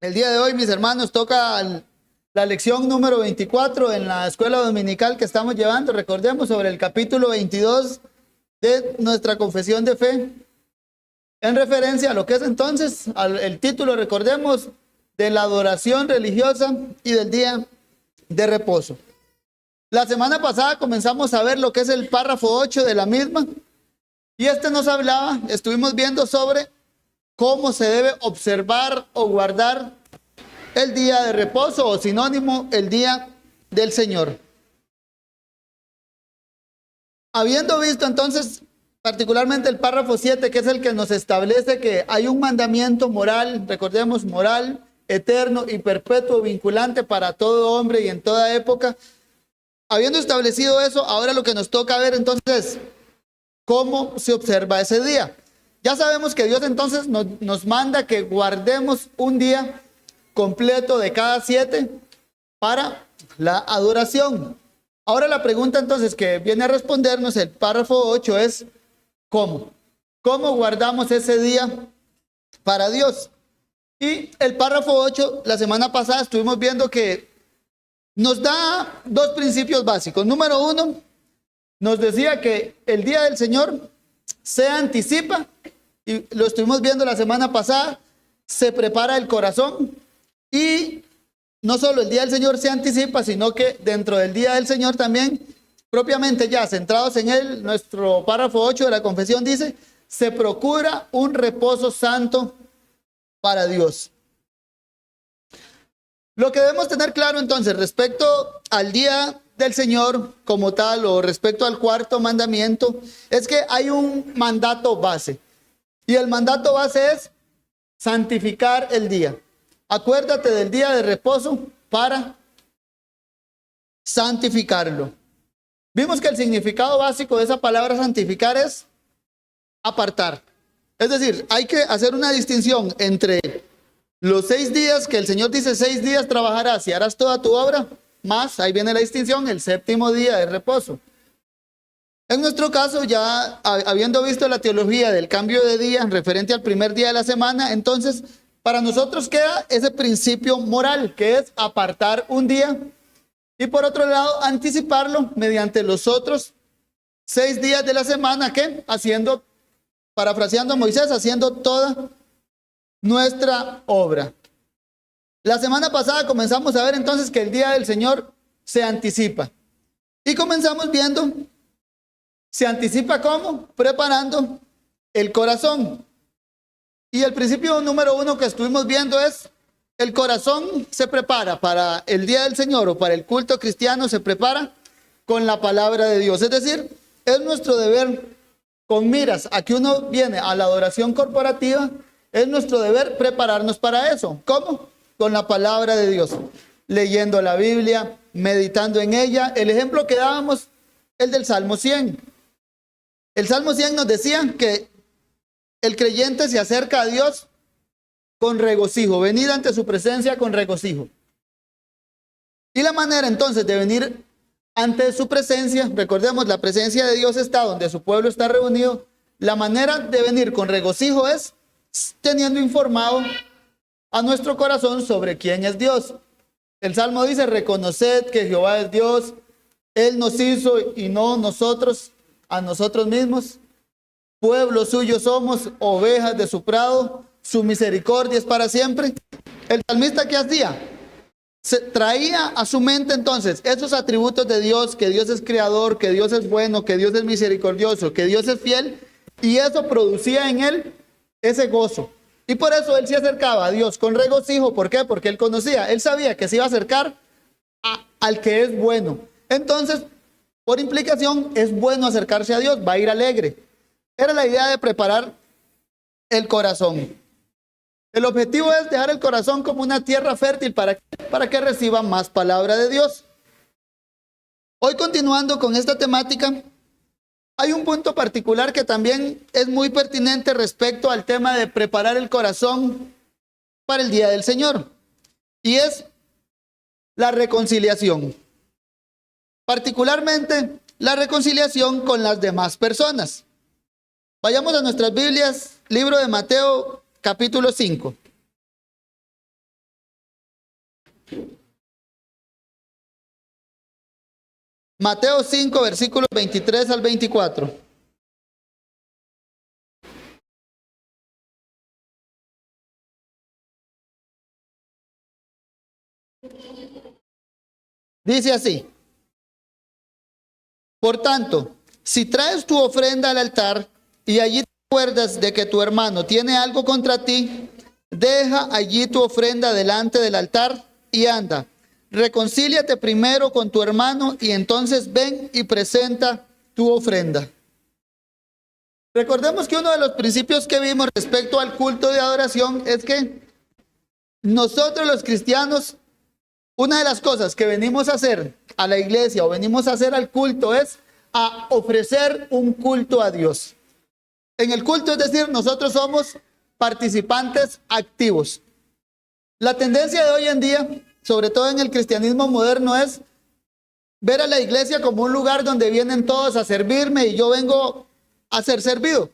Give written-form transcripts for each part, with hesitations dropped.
El día de hoy, mis hermanos, toca la lección número 24 en la escuela dominical que estamos llevando. Recordemos sobre el capítulo 22 de nuestra confesión de fe, en referencia a lo que es entonces el título, recordemos, de la adoración religiosa y del día de reposo. La semana pasada comenzamos a ver lo que es el párrafo 8 de la misma, y nos hablaba, estuvimos viendo sobre cómo se debe observar o guardar el día de reposo, o sinónimo, el día del Señor. Habiendo visto entonces particularmente el párrafo 7, que es el que nos establece que hay un mandamiento moral, recordemos, moral, eterno y perpetuo, vinculante para todo hombre y en toda época. Habiendo establecido eso, ahora lo que nos toca ver entonces, cómo se observa ese día. Ya sabemos que Dios entonces nos manda que guardemos un día completo de cada 7 para la adoración. Ahora la pregunta entonces que viene a respondernos el párrafo 8 es ¿cómo? ¿Cómo guardamos ese día para Dios? Y el párrafo 8, la semana pasada estuvimos viendo que nos da 2 principios básicos. Número 1, nos decía que el día del Señor se anticipa, y lo estuvimos viendo la semana pasada, se prepara el corazón, y no solo el día del Señor se anticipa, sino que dentro del día del Señor también, propiamente ya centrados en él, nuestro párrafo 8 de la confesión dice, se procura un reposo santo para Dios. Lo que debemos tener claro entonces respecto al día del Señor como tal, o respecto al cuarto mandamiento, es que hay un mandato base. Y el mandato base es santificar el día. Acuérdate del día de reposo para santificarlo. Vimos que el significado básico de esa palabra santificar es apartar. Es decir, hay que hacer una distinción entre los 6 días que el Señor dice, 6 días trabajarás y harás toda tu obra, más, ahí viene la distinción, el 7º día de reposo. En nuestro caso, ya habiendo visto la teología del cambio de día referente al primer día de la semana, entonces para nosotros queda ese principio moral, que es apartar un día, y por otro lado, anticiparlo mediante los otros 6 días de la semana, que haciendo, parafraseando a Moisés, haciendo toda nuestra obra. La semana pasada comenzamos a ver entonces que el día del Señor se anticipa. Y comenzamos viendo, se anticipa ¿cómo? Preparando el corazón. Y el principio número 1 que estuvimos viendo es, el corazón se prepara para el día del Señor o para el culto cristiano, se prepara con la palabra de Dios. Es decir, es nuestro deber, con miras a que uno viene a la adoración corporativa, es nuestro deber prepararnos para eso. ¿Cómo? Con la palabra de Dios, leyendo la Biblia, meditando en ella. El ejemplo que dábamos, el del Salmo 100. El Salmo 100 nos decía que el creyente se acerca a Dios con regocijo, venid ante su presencia con regocijo. Y la manera entonces de venir ante su presencia, recordemos, la presencia de Dios está donde su pueblo está reunido. La manera de venir con regocijo es teniendo informado a nuestro corazón sobre quién es Dios. El Salmo dice, reconoced que Jehová es Dios, Él nos hizo y no nosotros a nosotros mismos. Pueblo suyo somos, ovejas de su prado, su misericordia es para siempre. El salmista, ¿qué hacía? Se traía a su mente entonces esos atributos de Dios, que Dios es creador, que Dios es bueno, que Dios es misericordioso, que Dios es fiel, y eso producía en él ese gozo. Y por eso él se acercaba a Dios con regocijo. ¿Por qué? Porque él conocía, él sabía que se iba a acercar al que es bueno. Entonces, por implicación, es bueno acercarse a Dios, va a ir alegre. Era la idea de preparar el corazón. El objetivo es dejar el corazón como una tierra fértil para que reciba más palabra de Dios. Hoy, continuando con esta temática, hay un punto particular que también es muy pertinente respecto al tema de preparar el corazón para el día del Señor, y es la reconciliación. Particularmente la reconciliación con las demás personas. Vayamos a nuestras Biblias, libro de Mateo, capítulo 5. Mateo 5, versículos 23 al 24. Dice así: por tanto, si traes tu ofrenda al altar y allí te acuerdas de que tu hermano tiene algo contra ti, deja allí tu ofrenda delante del altar y anda. Reconcíliate primero con tu hermano y entonces ven y presenta tu ofrenda. Recordemos que uno de los principios que vimos respecto al culto de adoración es que nosotros los cristianos, una de las cosas que venimos a hacer a la iglesia o venimos a hacer al culto es a ofrecer un culto a Dios. En el culto, es decir, nosotros somos participantes activos. La tendencia de hoy en día, sobre todo en el cristianismo moderno, es ver a la iglesia como un lugar donde vienen todos a servirme y yo vengo a ser servido.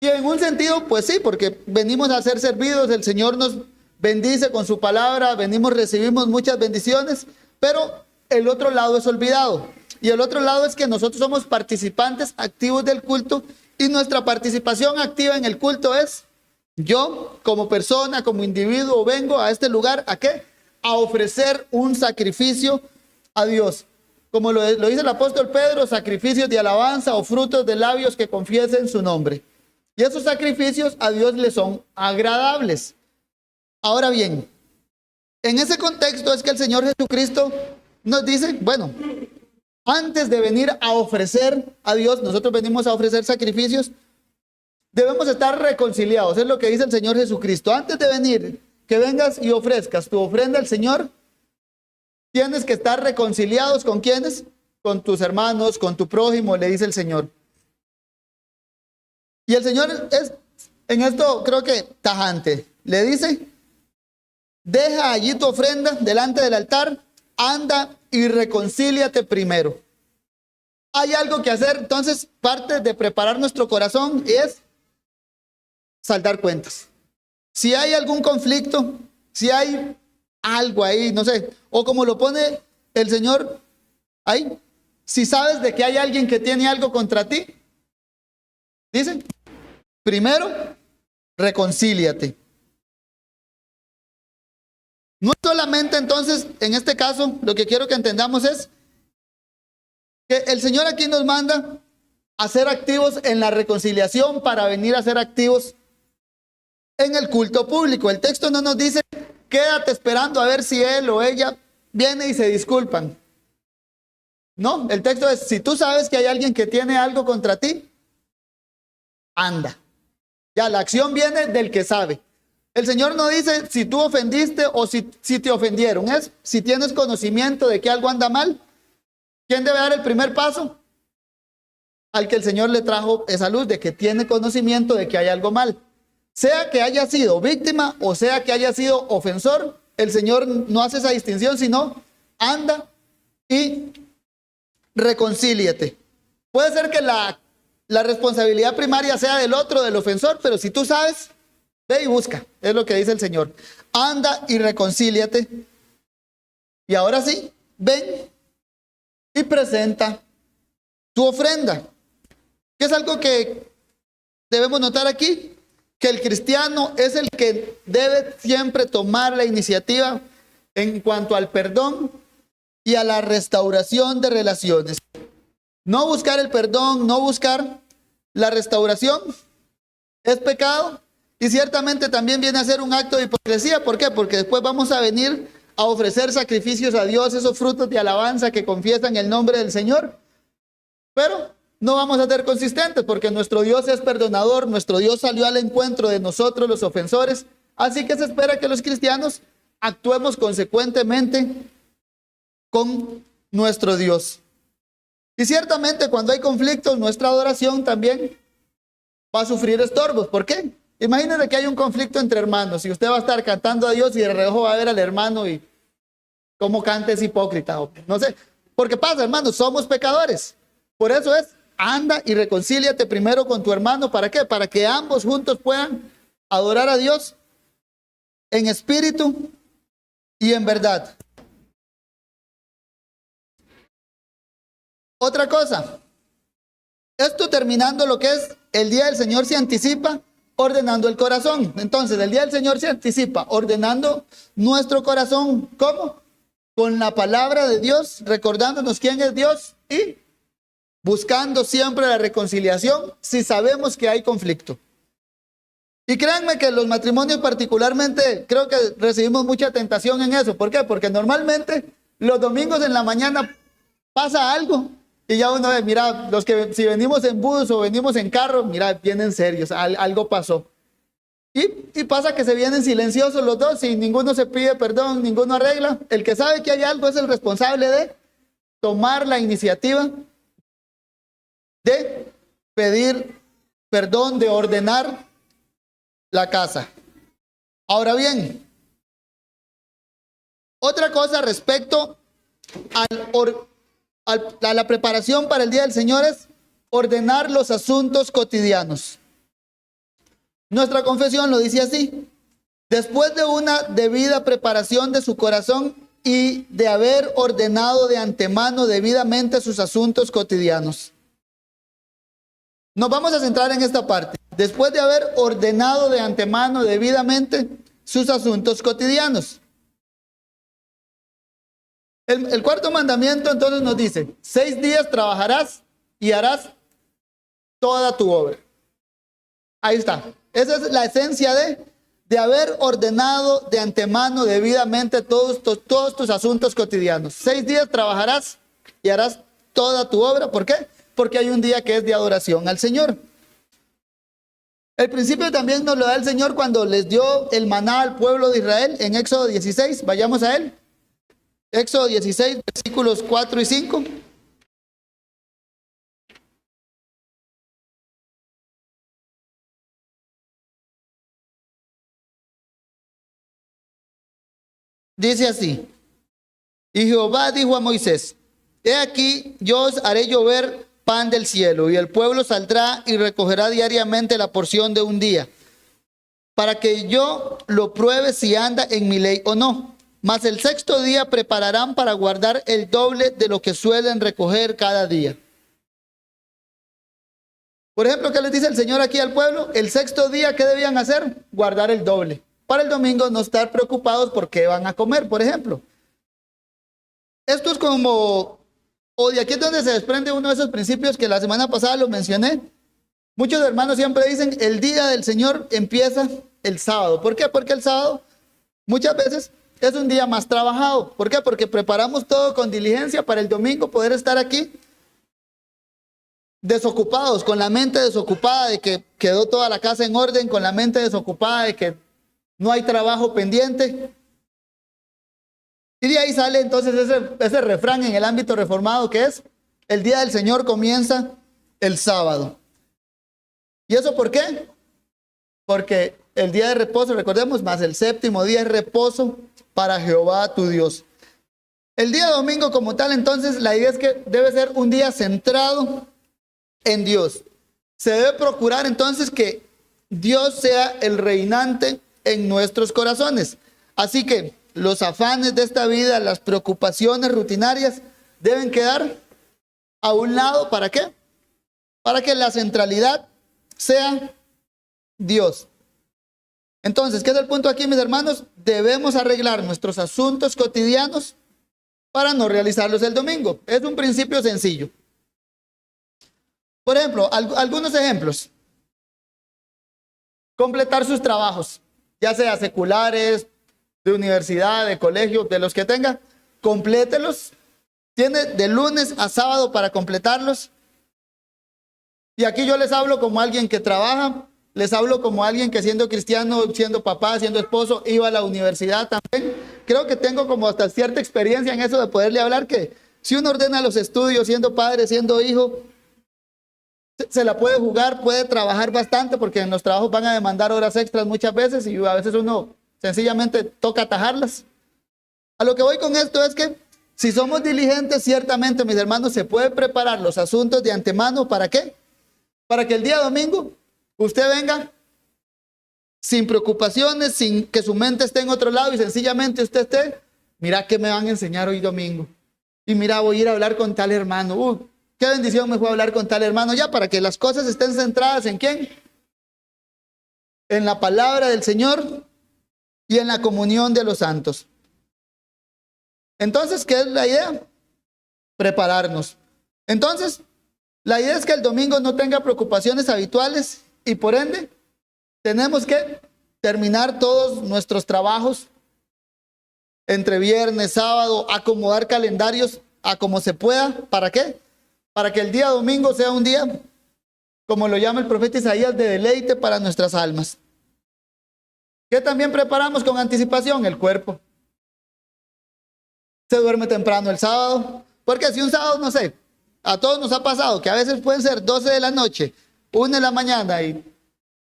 Y en un sentido, pues sí, porque venimos a ser servidos, el Señor nos bendice con su palabra, recibimos muchas bendiciones, pero el otro lado es olvidado. Y el otro lado es que nosotros somos participantes activos del culto y nuestra participación activa en el culto es: yo como persona, como individuo, vengo a este lugar, ¿a qué? A ofrecer un sacrificio a Dios. Como lo dice el apóstol Pedro, sacrificios de alabanza o frutos de labios que confiesen su nombre. Y esos sacrificios a Dios le son agradables. Ahora bien, en ese contexto es que el Señor Jesucristo nos dice, bueno, antes de venir a ofrecer a Dios, nosotros venimos a ofrecer sacrificios, debemos estar reconciliados, es lo que dice el Señor Jesucristo. Antes de venir, que vengas y ofrezcas tu ofrenda al Señor, tienes que estar reconciliados ¿con quiénes? Con tus hermanos, con tu prójimo, le dice el Señor. Y el Señor es, en esto creo que tajante, le dice: deja allí tu ofrenda delante del altar, anda y reconcíliate primero. Hay algo que hacer, entonces parte de preparar nuestro corazón es saldar cuentas. Si hay algún conflicto, si hay algo ahí, no sé, o como lo pone el Señor ahí, si sabes de que hay alguien que tiene algo contra ti, dice, primero, reconcíliate. No solamente entonces, en este caso, lo que quiero que entendamos es que el Señor aquí nos manda a ser activos en la reconciliación para venir a ser activos en el culto público. El texto no nos dice, quédate esperando a ver si él o ella viene y se disculpan. No, el texto es, si tú sabes que hay alguien que tiene algo contra ti, anda. Ya, la acción viene del que sabe. El Señor no dice si tú ofendiste o si te ofendieron. Es si tienes conocimiento de que algo anda mal. ¿Quién debe dar el primer paso? Al que el Señor le trajo esa luz de que tiene conocimiento de que hay algo mal. Sea que haya sido víctima o sea que haya sido ofensor, el Señor no hace esa distinción, sino anda y reconcíliate. Puede ser que la responsabilidad primaria sea del otro, del ofensor, pero si tú sabes, ve y busca, es lo que dice el Señor. Anda y reconcíliate. Y ahora sí, ven y presenta tu ofrenda. ¿Qué es algo que debemos notar aquí? Que el cristiano es el que debe siempre tomar la iniciativa en cuanto al perdón y a la restauración de relaciones. No buscar el perdón, no buscar la restauración es pecado. Y ciertamente también viene a ser un acto de hipocresía. ¿Por qué? Porque después vamos a venir a ofrecer sacrificios a Dios, esos frutos de alabanza que confiesan el nombre del Señor. Pero no vamos a ser consistentes porque nuestro Dios es perdonador, nuestro Dios salió al encuentro de nosotros los ofensores. Así que se espera que los cristianos actuemos consecuentemente con nuestro Dios. Y ciertamente cuando hay conflictos, nuestra adoración también va a sufrir estorbos. ¿Por qué? Imagínense que hay un conflicto entre hermanos y usted va a estar cantando a Dios y de reojo va a ver al hermano y cómo canta es hipócrita. No sé, porque pasa, hermanos, somos pecadores. Por eso es, anda y reconcíliate primero con tu hermano. ¿Para qué? Para que ambos juntos puedan adorar a Dios en espíritu y en verdad. Otra cosa, esto terminando lo que es el día del Señor se anticipa ordenando el corazón. Entonces, el día del Señor se anticipa ordenando nuestro corazón. ¿Cómo? Con la palabra de Dios, recordándonos quién es Dios y buscando siempre la reconciliación si sabemos que hay conflicto. Y créanme que los matrimonios particularmente creo que recibimos mucha tentación en eso. ¿Por qué? Porque normalmente los domingos en la mañana pasa algo y ya uno ve, mira, los que si venimos en bus o venimos en carro, mira, vienen serios, algo pasó. Y pasa que se vienen silenciosos los dos y ninguno se pide perdón, ninguno arregla. El que sabe que hay algo es el responsable de tomar la iniciativa de pedir perdón, de ordenar la casa. Ahora bien, otra cosa respecto a la preparación para el día del Señor es ordenar los asuntos cotidianos. Nuestra confesión lo dice así: después de una debida preparación de su corazón y de haber ordenado de antemano debidamente sus asuntos cotidianos. Nos vamos a centrar en esta parte. Después de haber ordenado de antemano debidamente sus asuntos cotidianos. El cuarto mandamiento entonces nos dice: 6 días trabajarás y harás toda tu obra. Ahí está. Esa es la esencia de haber ordenado de antemano debidamente todos tus asuntos cotidianos. 6 días trabajarás y harás toda tu obra. ¿Por qué? Porque hay un día que es de adoración al Señor. El principio también nos lo da el Señor cuando les dio el maná al pueblo de Israel en Éxodo 16. Vayamos a él. Éxodo 16, versículos 4 y 5. Dice así: y Jehová dijo a Moisés: he aquí, yo os haré llover pan del cielo, y el pueblo saldrá y recogerá diariamente la porción de un día, para que yo lo pruebe si anda en mi ley o no. Mas el 6º día prepararán para guardar el doble de lo que suelen recoger cada día. Por ejemplo, ¿qué les dice el Señor aquí al pueblo? El 6º día, ¿qué debían hacer? Guardar el doble. Para el domingo no estar preocupados por qué van a comer, por ejemplo. Esto es como, o de aquí es donde se desprende uno de esos principios que la semana pasada lo mencioné. Muchos hermanos siempre dicen, el día del Señor empieza el sábado. ¿Por qué? Porque el sábado muchas veces es un día más trabajado. ¿Por qué? Porque preparamos todo con diligencia para el domingo poder estar aquí desocupados, con la mente desocupada de que quedó toda la casa en orden, con la mente desocupada de que no hay trabajo pendiente. Y de ahí sale entonces ese refrán en el ámbito reformado que es: el día del Señor comienza el sábado. ¿Y eso por qué? Porque el día de reposo, recordemos, más el 7º día es reposo para Jehová tu Dios. El día domingo como tal, entonces, la idea es que debe ser un día centrado en Dios. Se debe procurar entonces que Dios sea el reinante en nuestros corazones. Así que los afanes de esta vida, las preocupaciones rutinarias deben quedar a un lado. ¿Para qué? Para que la centralidad sea Dios. Entonces, ¿qué es el punto aquí, mis hermanos? Debemos arreglar nuestros asuntos cotidianos para no realizarlos el domingo. Es un principio sencillo. Por ejemplo, algunos ejemplos. Completar sus trabajos, ya sea seculares, de universidad, de colegio, de los que tenga, complételos. Tiene de lunes a sábado para completarlos. Y aquí yo les hablo como alguien que trabaja, les hablo como alguien que siendo cristiano, siendo papá, siendo esposo, iba a la universidad también. Creo que tengo como hasta cierta experiencia en eso de poderle hablar que si uno ordena los estudios, siendo padre, siendo hijo, se la puede jugar, puede trabajar bastante porque en los trabajos van a demandar horas extras muchas veces y a veces uno sencillamente toca atajarlas. A lo que voy con esto es que si somos diligentes, ciertamente, mis hermanos, se puede preparar los asuntos de antemano. ¿Para qué? Para que el día domingo usted venga sin preocupaciones, sin que su mente esté en otro lado y sencillamente usted esté, mira qué me van a enseñar hoy domingo. Y mira, voy a ir a hablar con tal hermano. qué bendición me fue a hablar con tal hermano ya, para que las cosas estén centradas en ¿quién? En la palabra del Señor y en la comunión de los santos. Entonces, ¿qué es la idea? Prepararnos. Entonces, la idea es que el domingo no tenga preocupaciones habituales y por ende tenemos que terminar todos nuestros trabajos entre viernes, sábado, acomodar calendarios a como se pueda. ¿Para qué? Para que el día domingo sea un día, como lo llama el profeta Isaías, de deleite para nuestras almas. ¿Qué también preparamos con anticipación? El cuerpo. Se duerme temprano el sábado, porque si un sábado, no sé, a todos nos ha pasado que a veces pueden ser 12 de la noche, 1 de la mañana y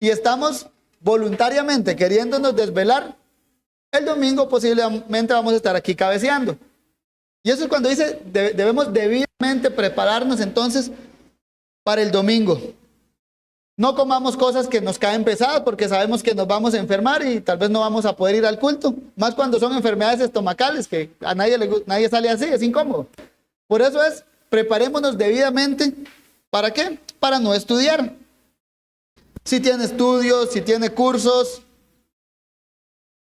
estamos voluntariamente queriéndonos desvelar, el domingo posiblemente vamos a estar aquí cabeceando. Y eso es cuando dice, debemos debidamente prepararnos entonces para el domingo. No comamos cosas que nos caen pesadas porque sabemos que nos vamos a enfermar y tal vez no vamos a poder ir al culto. Más cuando son enfermedades estomacales, que a nadie sale así, es incómodo. Por eso preparémonos debidamente. ¿Para qué? Para no estudiar. Si tiene estudios, si tiene cursos,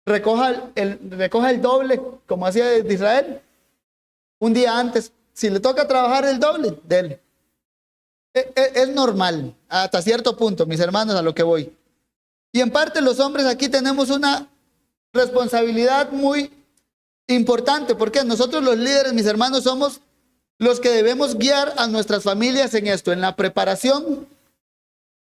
recoja el doble, como hacía Israel, un día antes. Si le toca trabajar el doble, dele. Es normal, hasta cierto punto, mis hermanos, a lo que voy. Y en parte los hombres aquí tenemos una responsabilidad muy importante, porque nosotros los líderes, mis hermanos, somos los que debemos guiar a nuestras familias en esto, en la preparación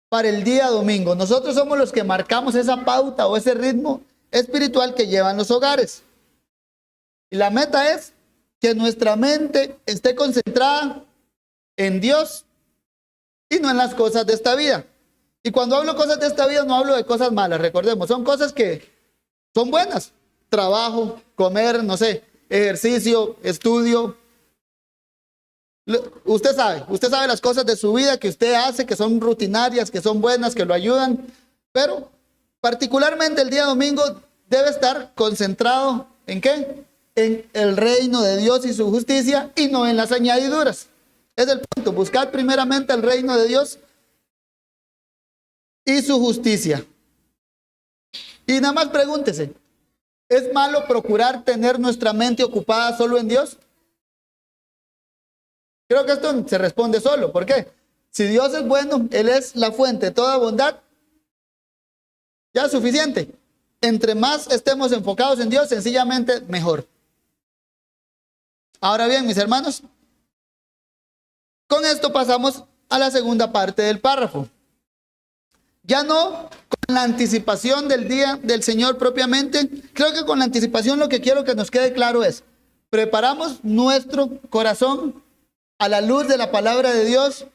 para el día domingo. Nosotros somos los que marcamos esa pauta o ese ritmo espiritual que llevan los hogares. Y la meta es que nuestra mente esté concentrada en Dios y no en las cosas de esta vida. Y cuando hablo cosas de esta vida, no hablo de cosas malas, recordemos, son cosas que son buenas. Trabajo, comer, no sé, ejercicio, estudio. Usted sabe las cosas de su vida que usted hace, que son rutinarias, que son buenas, que lo ayudan. Pero particularmente el día domingo debe estar concentrado ¿en qué? En el reino de Dios y su justicia y no en las añadiduras. Es el punto, buscar primeramente el reino de Dios y su justicia. Y nada más pregúntese, ¿es malo procurar tener nuestra mente ocupada solo en Dios? Creo que esto se responde solo. ¿Por qué? Si Dios es bueno, Él es la fuente de toda bondad, ya es suficiente. Entre más estemos enfocados en Dios, sencillamente mejor. Ahora bien, mis hermanos, con esto pasamos a la segunda parte del párrafo. Ya no con la anticipación del día del Señor propiamente. Creo que con la anticipación lo que quiero que nos quede claro es, preparamos nuestro corazón a la luz de la palabra de Dios,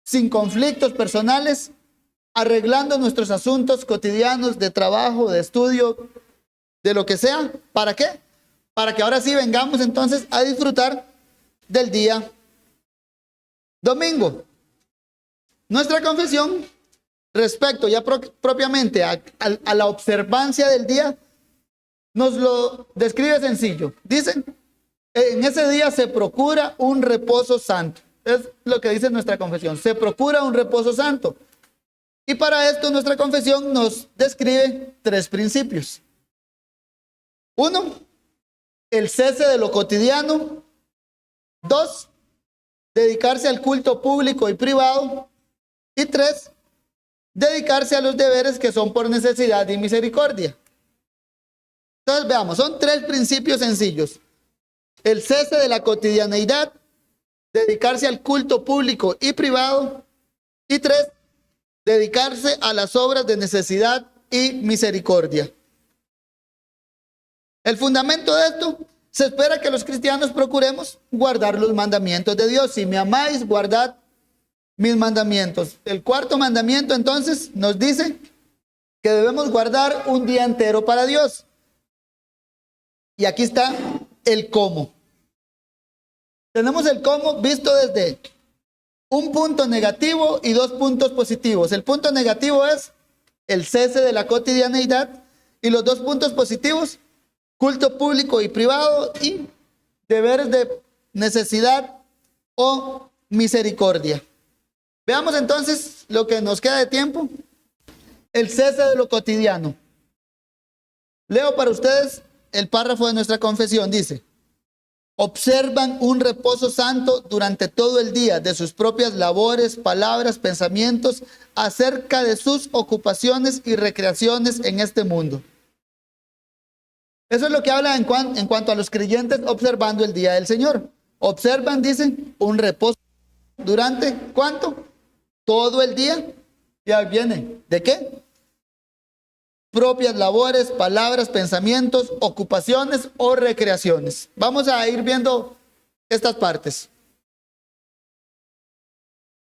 sin conflictos personales, arreglando nuestros asuntos cotidianos de trabajo, de estudio, de lo que sea. ¿Para qué? Para que ahora sí vengamos entonces a disfrutar del día domingo. Nuestra confesión respecto ya propiamente a la observancia del día nos lo describe sencillo. Dicen, en ese día se procura un reposo santo. Es lo que dice nuestra confesión. Se procura un reposo santo. Y para esto nuestra confesión nos describe 3 principios. 1, el cese de lo cotidiano. 2, dedicarse al culto público y privado. Y 3, dedicarse a los deberes que son por necesidad y misericordia. Entonces veamos, son 3 principios sencillos. El cese de la cotidianeidad, dedicarse al culto público y privado. Y 3, dedicarse a las obras de necesidad y misericordia. El fundamento de esto, se espera que los cristianos procuremos guardar los mandamientos de Dios. Si me amáis, guardad mis mandamientos. El 4º mandamiento entonces nos dice que debemos guardar un día entero para Dios. Y aquí está el cómo. Tenemos el cómo visto desde un punto negativo y 2 puntos positivos. El punto negativo es el cese de la cotidianeidad y los 2 puntos positivos, culto público y privado y deberes de necesidad o misericordia. Veamos entonces lo que nos queda de tiempo. El cese de lo cotidiano. Leo para ustedes el párrafo de nuestra confesión. Dice: observan un reposo santo durante todo el día de sus propias labores, palabras, pensamientos acerca de sus ocupaciones y recreaciones en este mundo. Eso es lo que habla en cuanto a los creyentes observando el día del Señor. Observan, dicen, un reposo durante, ¿cuánto? Todo el día. Y ahí viene, ¿de qué? Propias labores, palabras, pensamientos, ocupaciones o recreaciones. Vamos a ir viendo estas partes.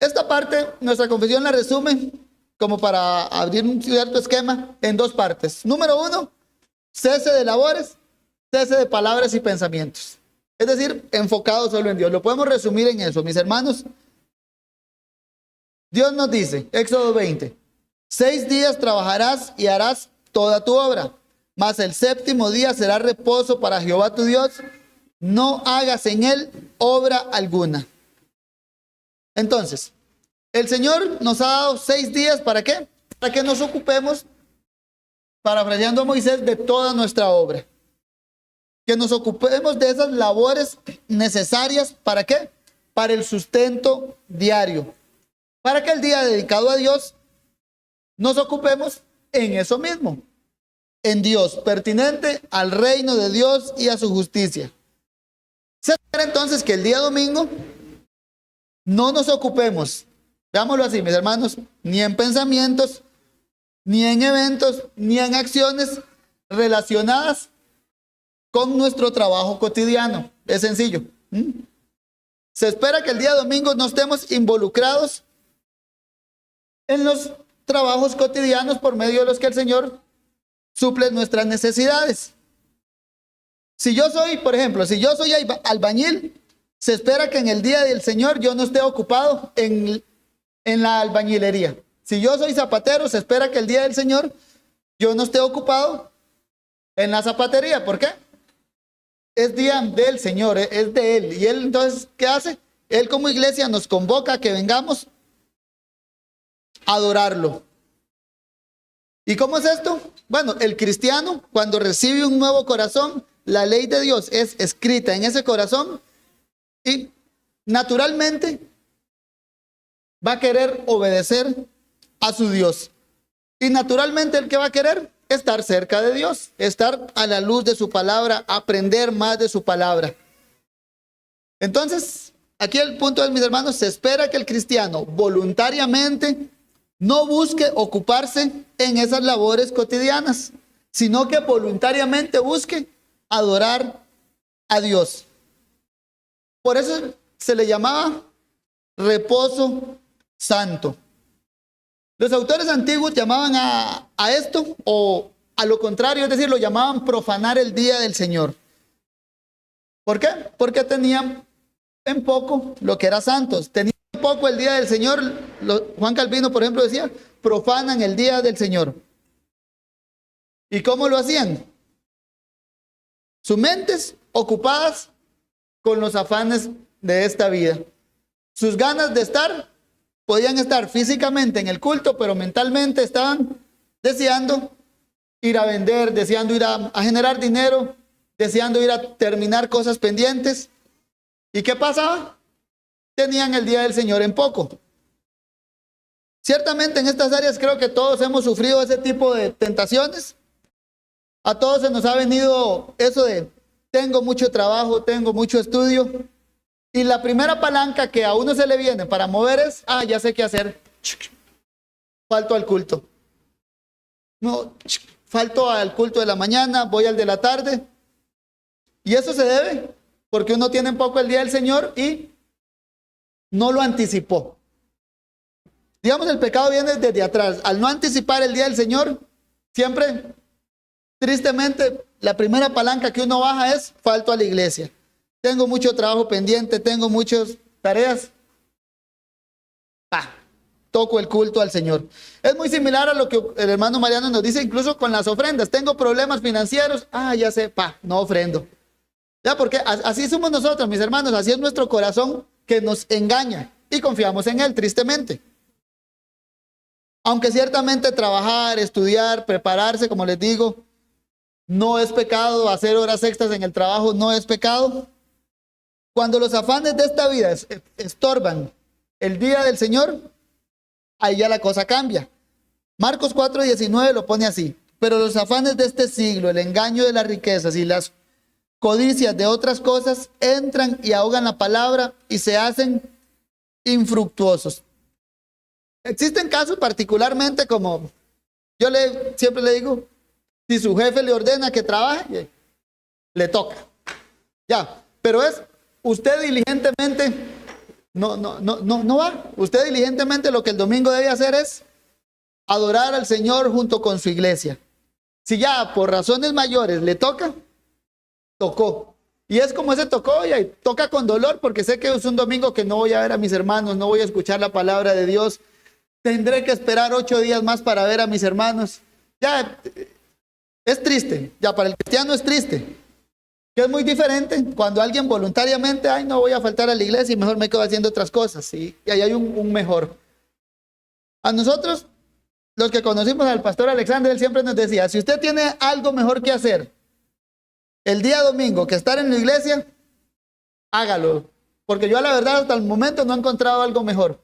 Esta parte, nuestra confesión la resume como para abrir un cierto esquema en dos partes. Número 1, cese de labores, cese de palabras y pensamientos. Es decir, enfocado solo en Dios. Lo podemos resumir en eso, mis hermanos. Dios nos dice, Éxodo 20, 6 días trabajarás y harás toda tu obra, mas el séptimo día será reposo para Jehová tu Dios. No hagas en él obra alguna. Entonces, el Señor nos ha dado 6 días, ¿para qué? Para que nos ocupemos, parafraseando a Moisés, de toda nuestra obra. Que nos ocupemos de esas labores necesarias, ¿para qué? Para el sustento diario. Para que el día dedicado a Dios nos ocupemos en eso mismo, en Dios, pertinente al reino de Dios y a su justicia. Se espera entonces que el día domingo no nos ocupemos, veámoslo así, mis hermanos, ni en pensamientos, ni en eventos, ni en acciones relacionadas con nuestro trabajo cotidiano. Es sencillo. Se espera que el día domingo no estemos involucrados en los trabajos cotidianos por medio de los que el Señor suple nuestras necesidades. Si yo soy, por ejemplo, si yo soy albañil, se espera que en el día del Señor yo no esté ocupado en la albañilería. Si yo soy zapatero, se espera que el día del Señor yo no esté ocupado en la zapatería. ¿Por qué? Es día del Señor, es de Él. Y Él entonces, ¿qué hace? Él como iglesia nos convoca a que vengamos a adorarlo. ¿Y cómo es esto? Bueno, el cristiano, cuando recibe un nuevo corazón, la ley de Dios es escrita en ese corazón y naturalmente va a querer obedecer a su Dios. Y naturalmente el que va a querer estar cerca de Dios, estar a la luz de su palabra, aprender más de su palabra. Entonces, aquí el punto es, mis hermanos, se espera que el cristiano voluntariamente no busque ocuparse en esas labores cotidianas, sino que voluntariamente busque adorar a Dios. Por eso se le llamaba reposo santo. Los autores antiguos llamaban a esto, o a lo contrario, es decir, lo llamaban profanar el día del Señor. ¿Por qué? Porque tenían en poco lo que era santos. Tenían en poco el día del Señor. Juan Calvino, por ejemplo, decía, profanan el día del Señor. ¿Y cómo lo hacían? Sus mentes ocupadas con los afanes de esta vida. Sus ganas de estar, podían estar físicamente en el culto, pero mentalmente estaban deseando ir a vender, deseando ir a generar dinero, deseando ir a terminar cosas pendientes. ¿Y qué pasaba? Tenían el día del Señor en poco. Ciertamente en estas áreas creo que todos hemos sufrido ese tipo de tentaciones. A todos se nos ha venido eso de tengo mucho trabajo, tengo mucho estudio. Y la primera palanca que a uno se le viene para mover es, ya sé qué hacer. Falto al culto. No, falto al culto de la mañana, voy al de la tarde. Y eso se debe porque uno tiene en poco el día del Señor y no lo anticipó. Digamos, el pecado viene desde atrás. Al no anticipar el día del Señor, siempre, tristemente, la primera palanca que uno baja es falto a la iglesia. Tengo mucho trabajo pendiente, tengo muchas tareas. Toco el culto al Señor. Es muy similar a lo que el hermano Mariano nos dice incluso con las ofrendas. Tengo problemas financieros. No ofrendo. Ya, porque así somos nosotros, mis hermanos, así es nuestro corazón que nos engaña y confiamos en él, tristemente. Aunque ciertamente trabajar, estudiar, prepararse, como les digo, no es pecado, hacer horas extras en el trabajo no es pecado. Cuando los afanes de esta vida estorban el día del Señor, ahí ya la cosa cambia. Marcos 4:19 lo pone así: pero los afanes de este siglo, el engaño de las riquezas y las codicias de otras cosas entran y ahogan la palabra y se hacen infructuosos. Existen casos particularmente como, siempre le digo, si su jefe le ordena que trabaje, le toca. Ya, pero usted diligentemente no va. Usted diligentemente lo que el domingo debe hacer es adorar al Señor junto con su iglesia. Si ya por razones mayores le toca, tocó. Y es como ese tocó, y toca con dolor, porque sé que es un domingo que no voy a ver a mis hermanos, no voy a escuchar la palabra de Dios. Tendré que esperar 8 días más para ver a mis hermanos. Ya, es triste. Ya, para el cristiano es triste. Que es muy diferente cuando alguien voluntariamente, no voy a faltar a la iglesia y mejor me quedo haciendo otras cosas. ¿Sí? Y ahí hay un mejor. A nosotros, los que conocimos al pastor Alexander, él siempre nos decía: si usted tiene algo mejor que hacer el día domingo que estar en la iglesia, hágalo. Porque yo, a la verdad, hasta el momento no he encontrado algo mejor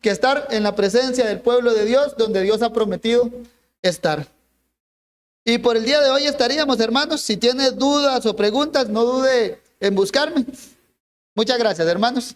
que estar en la presencia del pueblo de Dios, donde Dios ha prometido estar. Y por el día de hoy estaríamos, hermanos. Si tiene dudas o preguntas, no dude en buscarme. Muchas gracias, hermanos.